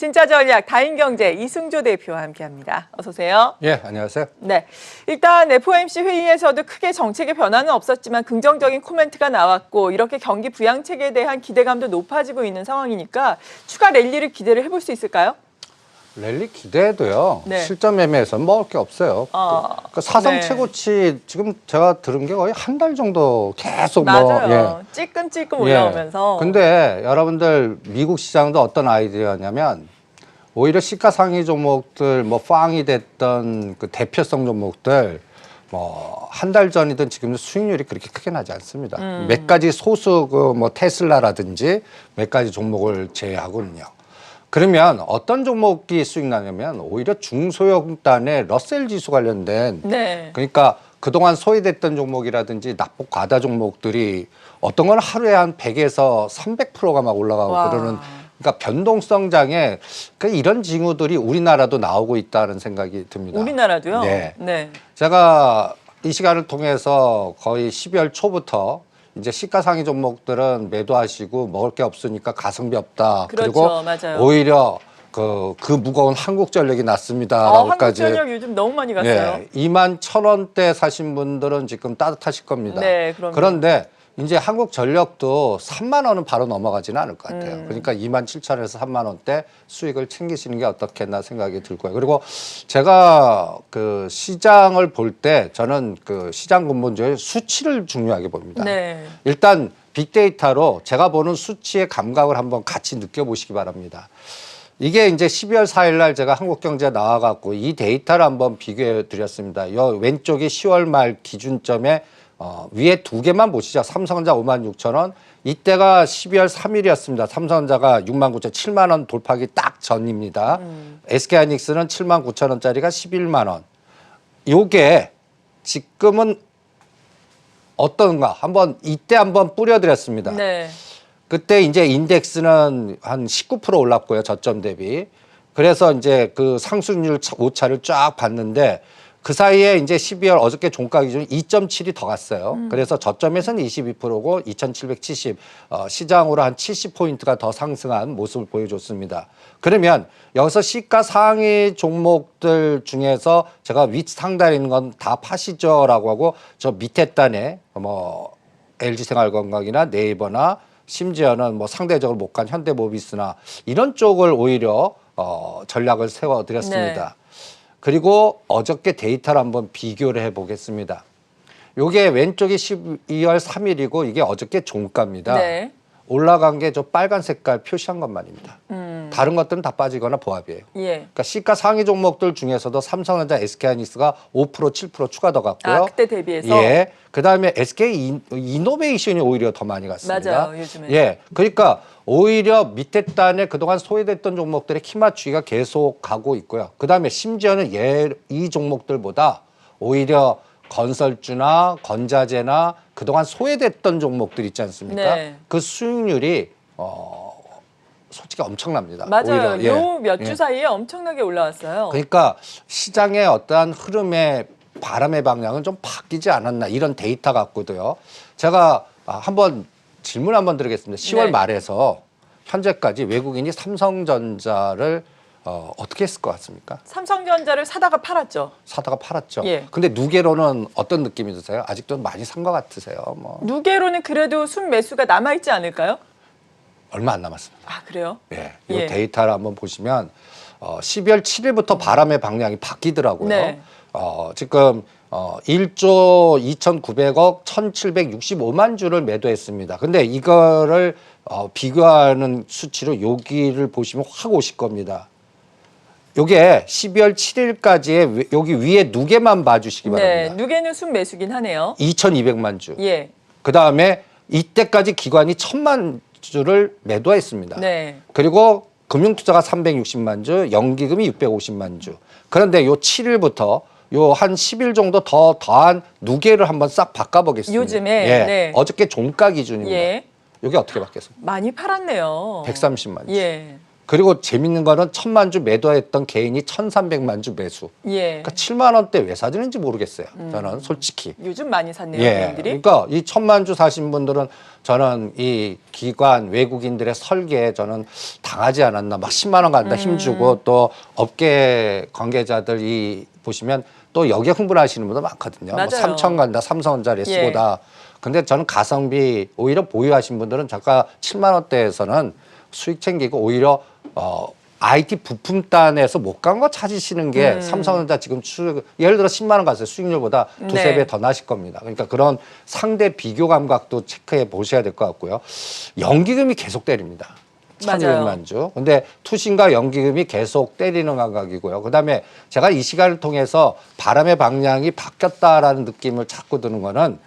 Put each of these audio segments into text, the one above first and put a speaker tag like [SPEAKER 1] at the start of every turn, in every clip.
[SPEAKER 1] 진짜 전략 다인경제 이승조 대표와 함께합니다. 어서 오세요.
[SPEAKER 2] 예, 안녕하세요.
[SPEAKER 1] 네, 일단 FOMC 회의에서도 크게 정책의 변화는 없었지만 긍정적인 코멘트가 나왔고 이렇게 경기 부양책에 대한 기대감도 높아지고 있는 상황이니까 추가 랠리를 기대를 해볼 수 있을까요?
[SPEAKER 2] 랠리 기대해도요.
[SPEAKER 1] 네.
[SPEAKER 2] 실전 매매에서는 먹을 게 없어요. 그 사상
[SPEAKER 1] 네.
[SPEAKER 2] 최고치 지금 제가 들은 게 거의 한 달 정도 계속
[SPEAKER 1] 맞아요. 찔끔찔끔 올라오면서.
[SPEAKER 2] 근데 여러분들 미국 시장도 어떤 아이디어냐면 오히려 시가상위 종목들 뭐 팡이 됐던 그 대표성 종목들 뭐 한 달 전이든 지금도 수익률이 그렇게 크게 나지 않습니다. 몇 가지 소수 그 뭐 테슬라라든지 몇 가지 종목을 제외하고는요. 그러면 어떤 종목이 수익 나냐면 오히려 중소형단의 러셀 지수 관련된
[SPEAKER 1] 네.
[SPEAKER 2] 그러니까 그동안 소외됐던 종목이라든지 납폭 과다 종목들이 어떤 건 하루에 한 100에서 300%가 막 올라가고
[SPEAKER 1] 와.
[SPEAKER 2] 그러는 그러니까 변동성장에 이런 징후들이 우리나라도 나오고 있다는 생각이 듭니다.
[SPEAKER 1] 우리나라도요?
[SPEAKER 2] 네.
[SPEAKER 1] 네.
[SPEAKER 2] 제가 이 시간을 통해서 거의 12월 초부터 이제 시가상위 종목들은 매도하시고 먹을 게 없으니까 가성비 없다.
[SPEAKER 1] 그렇죠,
[SPEAKER 2] 그리고
[SPEAKER 1] 맞아요.
[SPEAKER 2] 오히려 그 무거운 한국전력이 났습니다라고까지.
[SPEAKER 1] 한국전력 요즘 너무 많이 갔어요.
[SPEAKER 2] 예, 21,000원대 사신 분들은 지금 따뜻하실 겁니다.
[SPEAKER 1] 네, 그럼요.
[SPEAKER 2] 그런데 이제 한국전력도 3만 원은 바로 넘어가지는 않을 것 같아요. 그러니까 27,000원에서 3만 원대 수익을 챙기시는 게 어떻겠나 생각이 들고요. 그리고 제가 그 시장을 볼 때 저는 그 시장 근본적인 수치를 중요하게 봅니다.
[SPEAKER 1] 네.
[SPEAKER 2] 일단 빅데이터로 제가 보는 수치의 감각을 한번 같이 느껴보시기 바랍니다. 이게 이제 12월 4일 날 제가 한국경제 나와갖고 이 데이터를 한번 비교해 드렸습니다. 요 왼쪽이 10월 말 기준점에 위에 두 개만 보시죠. 삼성전자 56,000원. 이때가 12월 3일이었습니다. 삼성전자가 69,000원, 7만 원 돌파하기 딱 전입니다. SK하이닉스는 79,000원짜리가 11만 원. 요게 지금은 어떤가? 이때 한번 뿌려드렸습니다.
[SPEAKER 1] 네.
[SPEAKER 2] 그때 이제 인덱스는 한 19% 올랐고요. 저점 대비. 그래서 이제 그 상승률 오차를 쫙 봤는데 그 사이에 이제 12월 어저께 종가 기준 2.7이 더 갔어요. 그래서 저점에서는 22%고 2,770 시장으로 한 70포인트가 더 상승한 모습을 보여줬습니다. 그러면 여기서 시가 상위 종목들 중에서 제가 윗 상단에 있는 건 다 파시죠라고 하고 저 밑에 단에 뭐 LG생활건강이나 네이버나 심지어는 뭐 상대적으로 못 간 현대모비스나 이런 쪽을 오히려 전략을 세워드렸습니다.
[SPEAKER 1] 네.
[SPEAKER 2] 그리고 어저께 데이터를 한번 비교를 해보겠습니다. 요게 왼쪽이 12월 3일이고 이게 어저께 종가입니다.
[SPEAKER 1] 네.
[SPEAKER 2] 올라간 게 저 빨간 색깔 표시한 것만입니다. 다른 것들은 다 빠지거나 보합이에요.
[SPEAKER 1] 예.
[SPEAKER 2] 그러니까 시가 상위 종목들 중에서도 삼성전자, SK하이닉스가 5%, 7% 추가 더 갔고요.
[SPEAKER 1] 그때 대비해서.
[SPEAKER 2] 예. 그다음에 SK 이노베이션이 오히려 더 많이 갔습니다.
[SPEAKER 1] 맞아요, 요즘에.
[SPEAKER 2] 예. 그러니까 오히려 밑에 단에 그동안 소외됐던 종목들의 키 맞추기가 계속 가고 있고요. 그다음에 심지어는 이 종목들보다 오히려 건설주나 건자재나 그동안 소외됐던 종목들 있지 않습니까?
[SPEAKER 1] 네.
[SPEAKER 2] 그 수익률이 솔직히 엄청납니다.
[SPEAKER 1] 맞아요.
[SPEAKER 2] 오히려.
[SPEAKER 1] 요 몇 주 사이에 엄청나게 올라왔어요.
[SPEAKER 2] 그러니까 시장의 어떠한 흐름의 바람의 방향은 좀 바뀌지 않았나 이런 데이터 갖고도요. 제가 한번 질문 한번 드리겠습니다. 10월
[SPEAKER 1] 네.
[SPEAKER 2] 말에서 현재까지 외국인이 삼성전자를 어떻게 했을 것 같습니까?
[SPEAKER 1] 삼성전자를 사다가 팔았죠.
[SPEAKER 2] 사다가 팔았죠.
[SPEAKER 1] 예.
[SPEAKER 2] 근데 누계로는 어떤 느낌이 드세요? 아직도 많이 산 것 같으세요? 뭐
[SPEAKER 1] 누계로는 그래도 순매수가 남아있지 않을까요?
[SPEAKER 2] 얼마 안 남았습니다.
[SPEAKER 1] 아, 그래요?
[SPEAKER 2] 예, 이
[SPEAKER 1] 예.
[SPEAKER 2] 데이터를 한번 보시면 12월 7일부터 바람의 방향이 바뀌더라고요.
[SPEAKER 1] 네.
[SPEAKER 2] 지금 1조 2,900억 1,765만 주를 매도했습니다. 근데 이거를 비교하는 수치로 여기를 보시면 확 오실 겁니다. 요게 12월 7일까지의 여기 위에 누계만 봐주시기
[SPEAKER 1] 네.
[SPEAKER 2] 바랍니다.
[SPEAKER 1] 누계는 순매수긴 하네요.
[SPEAKER 2] 2,200만 주.
[SPEAKER 1] 예.
[SPEAKER 2] 그다음에 이때까지 기관이 1,000만 주를 매도했습니다.
[SPEAKER 1] 네.
[SPEAKER 2] 그리고 금융투자가 360만 주, 연기금이 650만 주. 그런데 요 7일부터 요 한 10일 정도 더한 누계를 한번 싹 바꿔보겠습니다.
[SPEAKER 1] 요즘에?
[SPEAKER 2] 예.
[SPEAKER 1] 네.
[SPEAKER 2] 어저께 종가 기준입니다.
[SPEAKER 1] 예.
[SPEAKER 2] 이게 어떻게 바뀌었습니까?
[SPEAKER 1] 많이 팔았네요.
[SPEAKER 2] 130만 주.
[SPEAKER 1] 예.
[SPEAKER 2] 그리고 재밌는 거는 1,000만 주 매도했던 개인이 1,300만 주 매수.
[SPEAKER 1] 예.
[SPEAKER 2] 그러니까 7만 원대 왜 사드는지 모르겠어요. 저는 솔직히.
[SPEAKER 1] 요즘 많이 샀네요,
[SPEAKER 2] 예.
[SPEAKER 1] 개인들이.
[SPEAKER 2] 그러니까 이 1,000만 주 사신 분들은 저는 이 기관 외국인들의 설계에 저는 당하지 않았나. 막 10만 원 간다 힘주고 또 업계 관계자들이 보시면 또 여기에 흥분하시는 분도 많거든요. 뭐
[SPEAKER 1] 맞아요.
[SPEAKER 2] 3천 간다, 삼성전자 레스고다. 근데 저는 가성비 오히려 보유하신 분들은 잠깐 7만 원대에서는 수익 챙기고 오히려 IT 부품단에서 못 간 거 찾으시는 게 삼성전자 지금 예를 들어 10만 원 갔어요. 수익률보다 두세
[SPEAKER 1] 네.
[SPEAKER 2] 배 더 나실 겁니다. 그러니까 그런 상대 비교 감각도 체크해 보셔야 될 것 같고요. 연기금이 계속 때립니다.
[SPEAKER 1] 맞아요.
[SPEAKER 2] 1,200만 주. 근데 투신과 연기금이 계속 때리는 감각이고요. 그다음에 제가 이 시간을 통해서 바람의 방향이 바뀌었다라는 느낌을 자꾸 드는 거는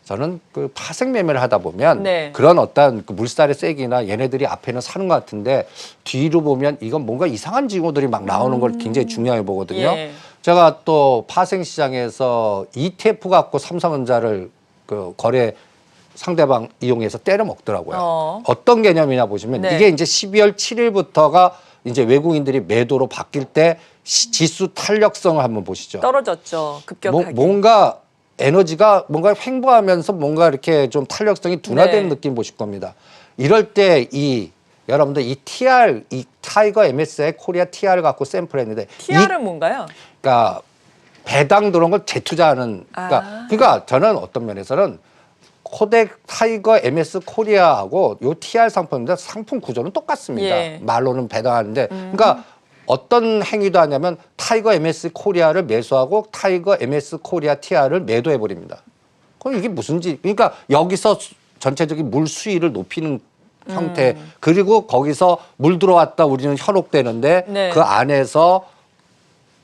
[SPEAKER 2] 저는 그 파생 매매를 하다 보면
[SPEAKER 1] 네.
[SPEAKER 2] 그런 어떤 그 물살의 세기나 얘네들이 앞에는 사는 것 같은데 뒤로 보면 이건 뭔가 이상한 징후들이 막 나오는 걸 굉장히 중요하게 보거든요.
[SPEAKER 1] 예.
[SPEAKER 2] 제가 또 파생 시장에서 ETF 갖고 삼성전자를 그 거래 상대방 이용해서 때려 먹더라고요. 어떤 개념이냐 보시면
[SPEAKER 1] 네.
[SPEAKER 2] 이게 이제 12월 7일부터가 이제 외국인들이 매도로 바뀔 때 지수 탄력성을 한번 보시죠.
[SPEAKER 1] 떨어졌죠, 급격하게.
[SPEAKER 2] 뭔가 에너지가 뭔가 횡보하면서 뭔가 이렇게 좀 탄력성이 둔화되는
[SPEAKER 1] 네.
[SPEAKER 2] 느낌 보실 겁니다. 이럴 때 여러분들 이 TR, 이 타이거 MSI 코리아 TR 갖고 샘플했는데
[SPEAKER 1] TR은 뭔가요?
[SPEAKER 2] 그러니까 배당 들어온 걸 재투자하는 그러니까 저는 어떤 면에서는 코덱 타이거 MS 코리아하고 요 TR 상품인데 상품 구조는 똑같습니다.
[SPEAKER 1] 예.
[SPEAKER 2] 말로는 배당하는데 그러니까 어떤 행위도 하냐면 타이거 MS 코리아를 매수하고 타이거 MS 코리아 TR을 매도해 버립니다. 그럼 이게 그러니까 여기서 전체적인 물 수위를 높이는 형태 그리고 거기서 물 들어왔다 우리는 현혹되는데
[SPEAKER 1] 네.
[SPEAKER 2] 그 안에서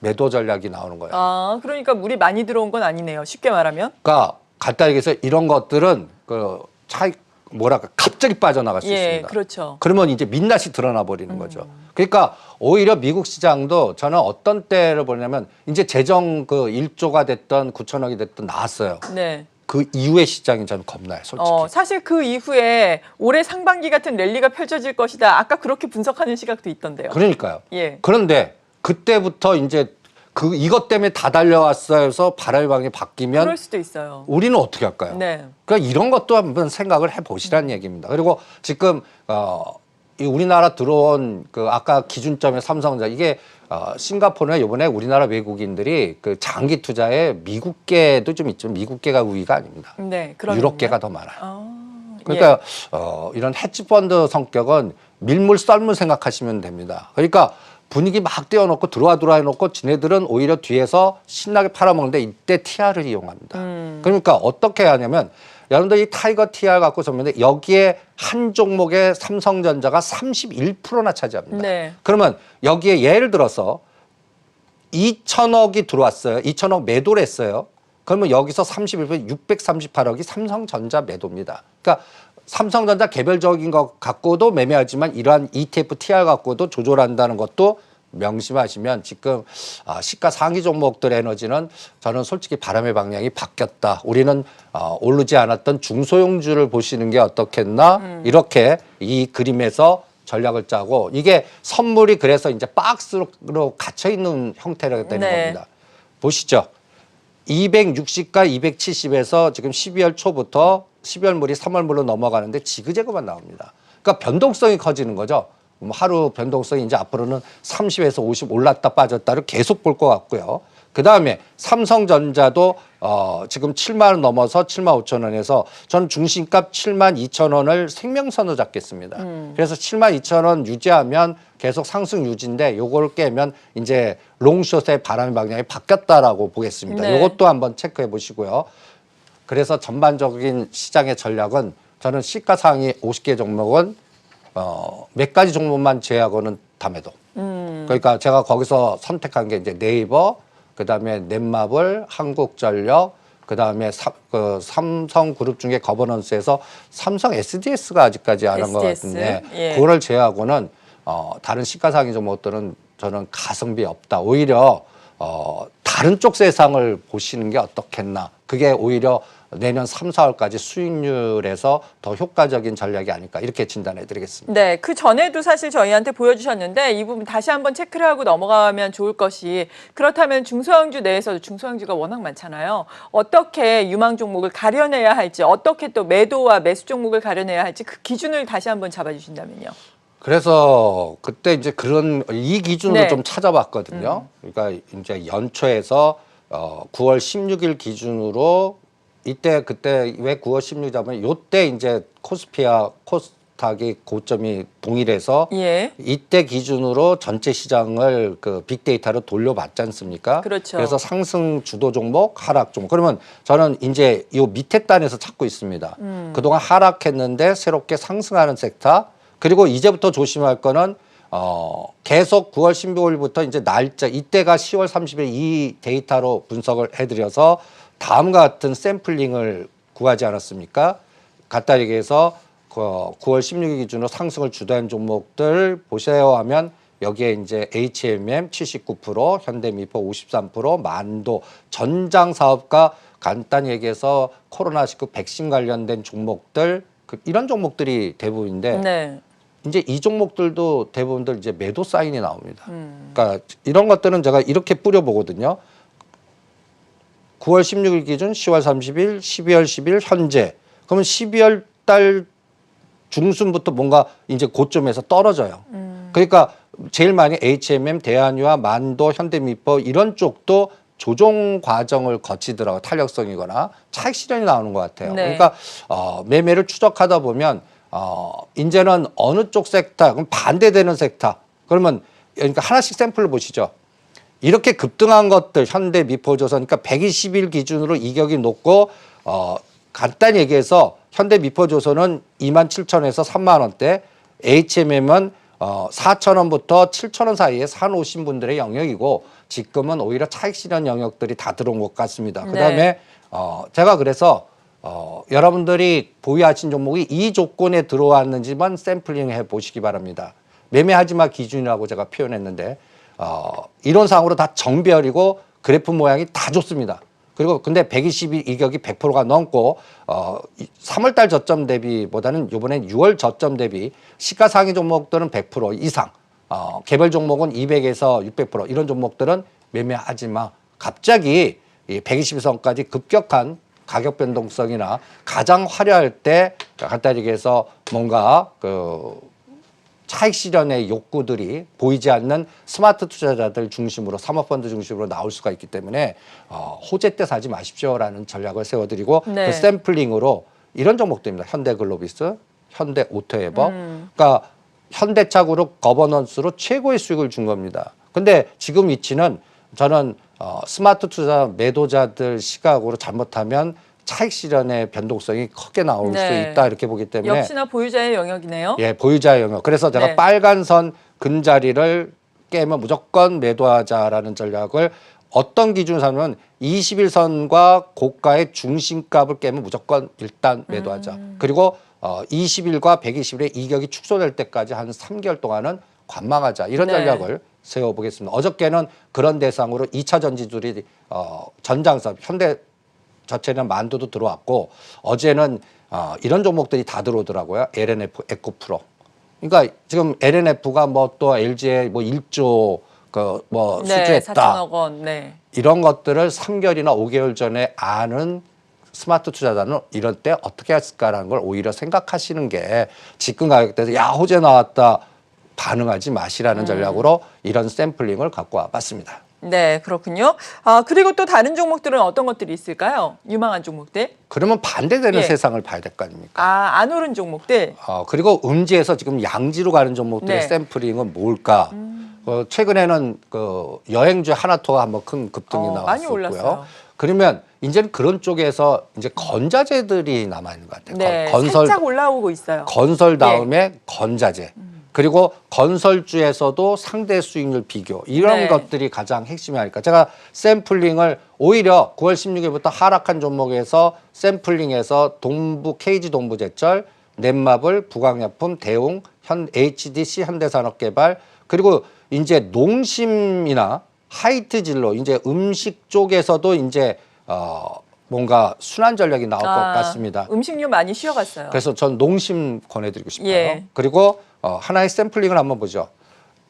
[SPEAKER 2] 매도 전략이 나오는 거예요.
[SPEAKER 1] 아, 그러니까 물이 많이 들어온 건 아니네요. 쉽게 말하면.
[SPEAKER 2] 그러니까 간단히 얘기해서 이런 것들은 그 차이 뭐랄까 갑자기 빠져나갈 수
[SPEAKER 1] 예,
[SPEAKER 2] 있습니다.
[SPEAKER 1] 그렇죠.
[SPEAKER 2] 그러면 이제 민낯이 드러나 버리는 거죠. 그러니까 오히려 미국 시장도 저는 어떤 때를 보냐면 이제 재정 그 1조가 됐던 9천억이 됐든 나왔어요.
[SPEAKER 1] 네.
[SPEAKER 2] 그 이후의 시장이 저는 겁나요, 솔직히.
[SPEAKER 1] 사실 그 이후에 올해 상반기 같은 랠리가 펼쳐질 것이다. 아까 그렇게 분석하는 시각도 있던데요.
[SPEAKER 2] 그러니까요.
[SPEAKER 1] 예.
[SPEAKER 2] 그런데 그때부터 이제 이것 때문에 다 달려왔어요. 해서 바람의 방향이 바뀌면
[SPEAKER 1] 그럴 수도 있어요.
[SPEAKER 2] 우리는 어떻게 할까요?
[SPEAKER 1] 네.
[SPEAKER 2] 그러니까 이런 것도 한번 생각을 해보시라는 얘기입니다. 그리고 지금 이 우리나라 들어온 그 아까 기준점의 삼성전자 이게 싱가포르나 이번에 우리나라 외국인들이 그 장기 투자에 미국계도 좀 있지만 미국계가 우위가 아닙니다.
[SPEAKER 1] 네. 그러면요?
[SPEAKER 2] 유럽계가 더 많아요.
[SPEAKER 1] 예.
[SPEAKER 2] 그러니까 이런 헤지펀드 성격은 밀물 썰물 생각하시면 됩니다. 그러니까 분위기 막 띄워놓고 들어와 해놓고 지네들은 오히려 뒤에서 신나게 팔아먹는데 이때 TR을 이용합니다. 그러니까 어떻게 하냐면 여러분들 이 타이거 TR 갖고 보면 여기에 한 종목의 삼성전자가 31%나 차지합니다.
[SPEAKER 1] 네.
[SPEAKER 2] 그러면 여기에 예를 들어서 2천억이 들어왔어요. 2천억 매도를 했어요. 그러면 여기서 31% 638억이 삼성전자 매도입니다. 그러니까 삼성전자 개별적인 것 갖고도 매매하지만 이러한 ETF TR 갖고도 조절한다는 것도 명심하시면 지금 시가 상위 종목들 에너지는 저는 솔직히 바람의 방향이 바뀌었다. 우리는 오르지 않았던 중소형주를 보시는 게 어떻겠나 이렇게 이 그림에서 전략을 짜고 이게 선물이 그래서 이제 박스로 갇혀 있는 형태가 되는
[SPEAKER 1] 네.
[SPEAKER 2] 겁니다. 보시죠. 260과 270에서 지금 12월 초부터 12월 물이 3월 물로 넘어가는데 지그재그만 나옵니다. 그러니까 변동성이 커지는 거죠. 하루 변동성이 이제 앞으로는 30에서 50 올랐다 빠졌다를 계속 볼 것 같고요. 그 다음에 삼성전자도 지금 7만 원 넘어서 7만 5천 원에서 저는 중심값 7만 2천 원을 생명선으로 잡겠습니다. 그래서 7만 2천 원 유지하면 계속 상승 유지인데 요걸 깨면 이제 롱숏의 바람의 방향이 바뀌었다라고 보겠습니다.
[SPEAKER 1] 네.
[SPEAKER 2] 요것도 한번 체크해 보시고요. 그래서 전반적인 시장의 전략은 저는 시가상위 50개 종목은 몇 가지 종목만 제외하고는 다 매도. 그러니까 제가 거기서 선택한 게 이제 네이버, 그다음에 넷마블, 한국전력, 그다음에 삼성그룹 중에 거버넌스에서 삼성 SDS가 아직까지 안 한 것
[SPEAKER 1] SDS,
[SPEAKER 2] 같은데
[SPEAKER 1] 예.
[SPEAKER 2] 그거를 제외하고는 다른 시가상위 종목들은 저는 가성비 없다. 오히려 다른 쪽 세상을 보시는 게 어떻겠나. 그게 오히려 내년 3, 4월까지 수익률에서 더 효과적인 전략이 아닐까 이렇게 진단해 드리겠습니다.
[SPEAKER 1] 네, 그 전에도 사실 저희한테 보여주셨는데 이 부분 다시 한번 체크를 하고 넘어가면 좋을 것이 그렇다면 중소형주 내에서도 중소형주가 워낙 많잖아요. 어떻게 유망 종목을 가려내야 할지 어떻게 또 매도와 매수 종목을 가려내야 할지 그 기준을 다시 한번 잡아주신다면요.
[SPEAKER 2] 그래서 그때 이제 그런 이 기준으로
[SPEAKER 1] 네.
[SPEAKER 2] 좀 찾아봤거든요. 그러니까 이제 연초에서 9월 16일 기준으로 이때 그때 왜 9월 16일이냐면 요때 이제 코스피와 코스닥이 고점이 동일해서
[SPEAKER 1] 예.
[SPEAKER 2] 이때 기준으로 전체 시장을 그 빅데이터로 돌려봤지 않습니까?
[SPEAKER 1] 그렇죠.
[SPEAKER 2] 그래서 상승 주도 종목, 하락 종목. 그러면 저는 이제 요 밑에 단에서 찾고 있습니다. 그동안 하락했는데 새롭게 상승하는 섹터. 그리고 이제부터 조심할 거는 계속 9월 15일부터 이제 날짜 이때가 10월 30일 이 데이터로 분석을 해드려서 다음과 같은 샘플링을 구하지 않았습니까? 간단히 얘기해서 9월 16일 기준으로 상승을 주도한 종목들 보세요 하면 여기에 이제 HMM 79%, 현대미포 53%, 만도, 전장사업과 간단히 얘기해서 코로나19 백신 관련된 종목들 이런 종목들이 대부분인데
[SPEAKER 1] 네.
[SPEAKER 2] 이제 이 종목들도 대부분들 이제 매도 사인이 나옵니다. 그러니까 이런 것들은 제가 이렇게 뿌려보거든요. 9월 16일 기준 10월 30일, 12월 10일 현재. 그러면 12월 달 중순부터 뭔가 이제 고점에서 떨어져요. 그러니까 제일 많이 HMM, 대한유와 만도, 현대미포 이런 쪽도 조정 과정을 거치더라고요. 탄력성이거나 차익 실현이 나오는 것 같아요.
[SPEAKER 1] 네.
[SPEAKER 2] 그러니까 매매를 추적하다 보면 이제는 어느 쪽 섹터, 그럼 반대되는 섹터. 그러면 그러니까 하나씩 샘플을 보시죠. 이렇게 급등한 것들 현대, 미포조선 그러니까 120일 기준으로 이격이 높고 간단히 얘기해서 현대, 미포조선은 27,000원에서 3만 원대, HMM은 4,000원부터 7,000원 사이에 사놓으신 분들의 영역이고 지금은 오히려 차익 실현 영역들이 다 들어온 것 같습니다. 그다음에 제가 그래서 여러분들이 보유하신 종목이 이 조건에 들어왔는지만 샘플링 해 보시기 바랍니다. 매매하지 마 기준이라고 제가 표현했는데 이론상으로 다 정별이고 그래프 모양이 다 좋습니다. 그리고 근데 120일 이격이 100%가 넘고 3월달 저점 대비보다는 이번엔 6월 저점 대비 시가상위 종목들은 100% 이상 개별 종목은 200에서 600% 이런 종목들은 매매하지 마. 갑자기 120선까지 급격한 가격 변동성이나 가장 화려할 때 간단히 얘기해서 뭔가 그 차익 실현의 욕구들이 보이지 않는 스마트 투자자들 중심으로 사모펀드 중심으로 나올 수가 있기 때문에 호재 때 사지 마십시오라는 전략을 세워드리고
[SPEAKER 1] 네.
[SPEAKER 2] 그 샘플링으로 이런 종목들입니다. 현대글로비스, 현대오토에버 그러니까 현대차그룹 거버넌스로 최고의 수익을 준 겁니다. 근데 지금 위치는 저는 스마트 투자 매도자들 시각으로 잘못하면 차익 실현의 변동성이 크게 나올
[SPEAKER 1] 네.
[SPEAKER 2] 수 있다 이렇게 보기 때문에
[SPEAKER 1] 역시나 보유자의 영역이네요.
[SPEAKER 2] 예, 보유자의 영역. 그래서 제가
[SPEAKER 1] 네.
[SPEAKER 2] 빨간 선 근자리를 깨면 무조건 매도하자라는 전략을 어떤 기준으로 하면 21선과 고가의 중심값을 깨면 무조건 일단 매도하자. 그리고 20일과 120일의 이격이 축소될 때까지 한 3개월 동안은 관망하자. 이런
[SPEAKER 1] 네.
[SPEAKER 2] 전략을 세워보겠습니다. 어저께는 그런 대상으로 2차 전지들이 전장사업, 현대 자체는 만도도 들어왔고 어제는 이런 종목들이 다 들어오더라고요. LNF, 에코프로. 그러니까 지금 LNF가 뭐 또 LG에 뭐 1조 뭐
[SPEAKER 1] 네,
[SPEAKER 2] 수주했다.
[SPEAKER 1] 4천억 원. 네.
[SPEAKER 2] 이런 것들을 3개월이나 5개월 전에 아는 스마트 투자자는 이럴 때 어떻게 했을까라는 걸 오히려 생각하시는 게 지금 가격대에서 야 호재 나왔다 반응하지 마시라는 전략으로 이런 샘플링을 갖고 와봤습니다.
[SPEAKER 1] 네, 그렇군요. 그리고 또 다른 종목들은 어떤 것들이 있을까요? 유망한 종목들?
[SPEAKER 2] 그러면 반대되는
[SPEAKER 1] 예.
[SPEAKER 2] 세상을 봐야 될 거 아닙니까?
[SPEAKER 1] 안 오른 종목들.
[SPEAKER 2] 그리고 음지에서 지금 양지로 가는 종목들의
[SPEAKER 1] 네.
[SPEAKER 2] 샘플링은 뭘까? 최근에는 그 여행주 하나토가 한번 큰 급등이
[SPEAKER 1] 많이
[SPEAKER 2] 나왔었고요.
[SPEAKER 1] 올랐어요.
[SPEAKER 2] 그러면 이제는 그런 쪽에서 이제 건자재들이 남아 있는 것 같아요.
[SPEAKER 1] 네,
[SPEAKER 2] 건설
[SPEAKER 1] 살짝 올라오고 있어요.
[SPEAKER 2] 건설 다음에 건자재. 그리고 건설주에서도 상대 수익률 비교 이런
[SPEAKER 1] 네.
[SPEAKER 2] 것들이 가장 핵심이 아닐까. 제가 샘플링을 오히려 9월 16일부터 하락한 종목에서 샘플링해서 동부 KG 동부제철, 넷마블, 부강약품, 대웅, HDC 현대산업개발 그리고 이제 농심이나 하이트진로 이제 음식 쪽에서도 이제 뭔가 순환 전략이 나올 것 같습니다.
[SPEAKER 1] 음식료 많이 쉬어갔어요.
[SPEAKER 2] 그래서 전 농심 권해드리고 싶어요.
[SPEAKER 1] 예.
[SPEAKER 2] 그리고 하나의 샘플링을 한번 보죠.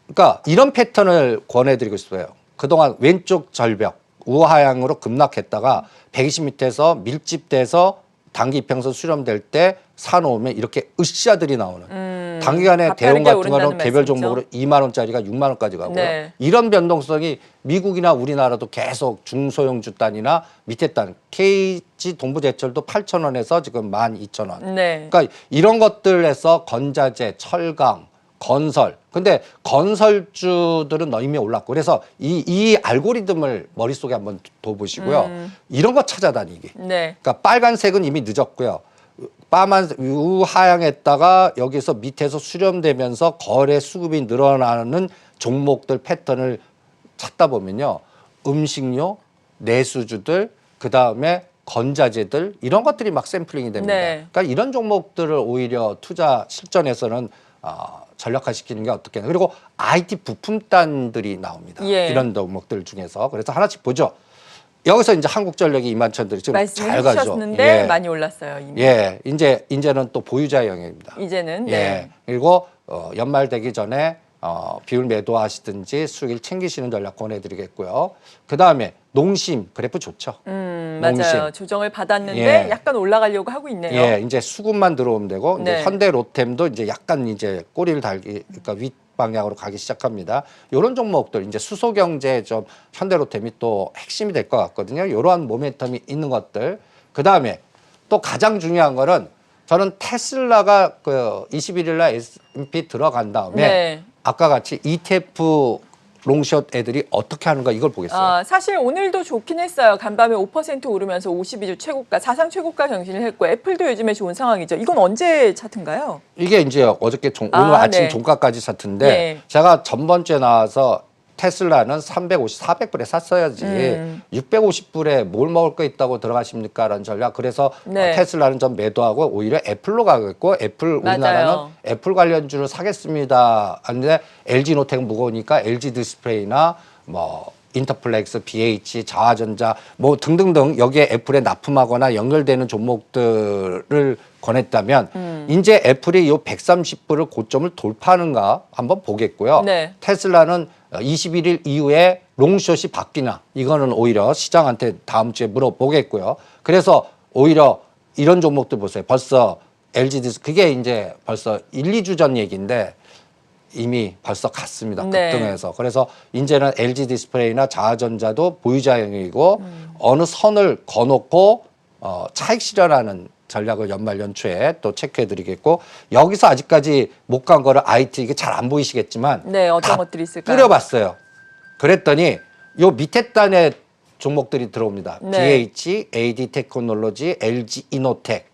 [SPEAKER 2] 그러니까 이런 패턴을 권해드리고 싶어요. 그동안 왼쪽 절벽 우하향으로 급락했다가 120m에서 밀집돼서 단기 이평선 수렴될 때 사놓으면 이렇게 으쌰들이 나오는 단기간에 대응
[SPEAKER 1] 가파르게
[SPEAKER 2] 같은 거는
[SPEAKER 1] 오른다는
[SPEAKER 2] 개별
[SPEAKER 1] 말씀이죠?
[SPEAKER 2] 종목으로 2만 원짜리가 6만 원까지 가고요.
[SPEAKER 1] 네.
[SPEAKER 2] 이런 변동성이 미국이나 우리나라도 계속 중소형주 단이나 밑에 단 KG 동부제철도 8,000원에서 지금 12,000원.
[SPEAKER 1] 네.
[SPEAKER 2] 그러니까 이런 것들에서 건자재, 철강, 건설. 근데 건설주들은 이미 올랐고 그래서 이 알고리즘을 머릿속에 한번 둬보시고요. 이런 거 찾아다니기.
[SPEAKER 1] 네.
[SPEAKER 2] 그러니까 빨간색은 이미 늦었고요. 빠만 우하향했다가 여기서 밑에서 수렴되면서 거래 수급이 늘어나는 종목들 패턴을 찾다 보면요. 음식료, 내수주들, 그다음에 건자재들 이런 것들이 막 샘플링이 됩니다.
[SPEAKER 1] 네.
[SPEAKER 2] 그러니까 이런 종목들을 오히려 투자 실전에서는 전략화시키는 게 어떻겠나. 그리고 IT 부품단들이 나옵니다.
[SPEAKER 1] 예.
[SPEAKER 2] 이런 종목들 중에서. 그래서 하나씩 보죠. 여기서 이제 한국전력이 21,000들이 지금 잘 가죠.
[SPEAKER 1] 말씀해주셨는데 많이 올랐어요. 이미.
[SPEAKER 2] 예, 이제는 또 보유자 영역입니다.
[SPEAKER 1] 이제는
[SPEAKER 2] 예,
[SPEAKER 1] 네.
[SPEAKER 2] 그리고 연말 되기 전에 비율 매도하시든지 수익을 챙기시는 전략 권해드리겠고요. 그 다음에 농심 그래프 좋죠.
[SPEAKER 1] 맞아요.
[SPEAKER 2] 농심.
[SPEAKER 1] 조정을 받았는데
[SPEAKER 2] 예.
[SPEAKER 1] 약간 올라가려고 하고 있네요.
[SPEAKER 2] 예, 이제 수급만 들어오면 되고 이제
[SPEAKER 1] 네.
[SPEAKER 2] 현대 로템도 이제 약간 이제 꼬리를 달기 그러니까 윗 방향으로 가기 시작합니다. 이런 종목들 이제 수소 경제 좀 현대 로템이 또 핵심이 될 것 같거든요. 이러한 모멘텀이 있는 것들. 그 다음에 또 가장 중요한 거는 저는 테슬라가 그 21일 날 S&P 들어간 다음에
[SPEAKER 1] 네.
[SPEAKER 2] 아까 같이 ETF 롱숏 애들이 어떻게 하는가 이걸 보겠어요.
[SPEAKER 1] 사실 오늘도 좋긴 했어요. 간밤에 5% 오르면서 52주 최고가, 사상 최고가 경신을 했고 애플도 요즘에 좋은 상황이죠. 이건 언제 차트인가요?
[SPEAKER 2] 이게 이제 어저께 오늘 아침
[SPEAKER 1] 네.
[SPEAKER 2] 종가까지 샀는데
[SPEAKER 1] 네.
[SPEAKER 2] 제가 전번주에 나와서 테슬라는 350, 400불에 샀어야지 650불에 뭘 먹을 거 있다고 들어가십니까? 라는 전략. 그래서
[SPEAKER 1] 네.
[SPEAKER 2] 테슬라는 좀 매도하고 오히려 애플로 가겠고 애플
[SPEAKER 1] 맞아요.
[SPEAKER 2] 우리나라는 애플 관련주를 사겠습니다. 하는데 LG노텍 무거우니까 LG 디스플레이나 뭐 인터플렉스, BH, 자화전자 뭐 등등등 여기에 애플에 납품하거나 연결되는 종목들을 권했다면 이제 애플이 이 130불을 고점을 돌파하는가 한번 보겠고요.
[SPEAKER 1] 네.
[SPEAKER 2] 테슬라는 21일 이후에 롱숏이 바뀌나 이거는 오히려 시장한테 다음 주에 물어보겠고요. 그래서 오히려 이런 종목들 보세요. 벌써 LG 디스 그게 이제 벌써 1, 2주 전 얘기인데 이미 벌써 갔습니다.
[SPEAKER 1] 네.
[SPEAKER 2] 급등해서. 그래서 이제는 LG 디스플레이나 자화전자도 보유자 영역이고 어느 선을 거놓고 차익 실현하는 전략을 연말 연초에 또 체크해드리겠고 여기서 아직까지 못 간 거를 IT 이게 잘 안 보이시겠지만
[SPEAKER 1] 네, 어떤
[SPEAKER 2] 다
[SPEAKER 1] 것들이 있을까요?
[SPEAKER 2] 뿌려봤어요. 그랬더니 요 밑에 단에 종목들이 들어옵니다.
[SPEAKER 1] 네.
[SPEAKER 2] BH, AD 테크놀로지, LG 이노텍.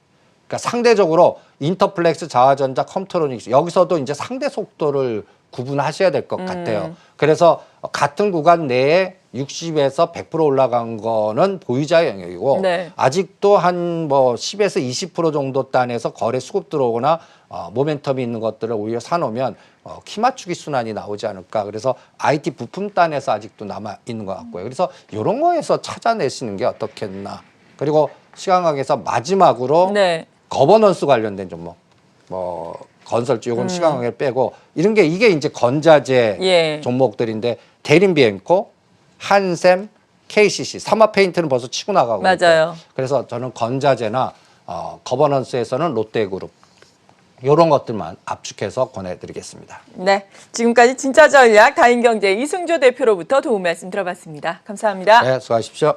[SPEAKER 2] 그러니까 상대적으로 인터플렉스, 자화전자, 컴퓨터로닉스 여기서도 이제 상대 속도를 구분하셔야 될 것 같아요. 그래서 같은 구간 내에 60에서 100% 올라간 거는 보유자 영역이고
[SPEAKER 1] 네.
[SPEAKER 2] 아직도 한 뭐 10에서 20% 정도 단에서 거래 수급 들어오거나 모멘텀이 있는 것들을 오히려 사놓으면 키 맞추기 순환이 나오지 않을까. 그래서 IT 부품 단에서 아직도 남아 있는 것 같고요. 그래서 이런 거에서 찾아내시는 게 어떻겠나. 그리고 시간 관계에서 마지막으로
[SPEAKER 1] 네.
[SPEAKER 2] 거버넌스 관련된 종목, 뭐 건설주 요건 시간 관계 빼고 이런 게 이게 이제 건자재
[SPEAKER 1] 예.
[SPEAKER 2] 종목들인데 대림비엔코, 한샘, KCC, 삼화페인트는 벌써 치고 나가고
[SPEAKER 1] 맞아요.
[SPEAKER 2] 있고요. 그래서 저는 건자재나 거버넌스에서는 롯데그룹 이런 것들만 압축해서 권해드리겠습니다.
[SPEAKER 1] 네. 지금까지 진짜 전략 다인경제 이승조 대표로부터 도움 말씀 들어봤습니다. 감사합니다.
[SPEAKER 2] 네, 수고하십시오.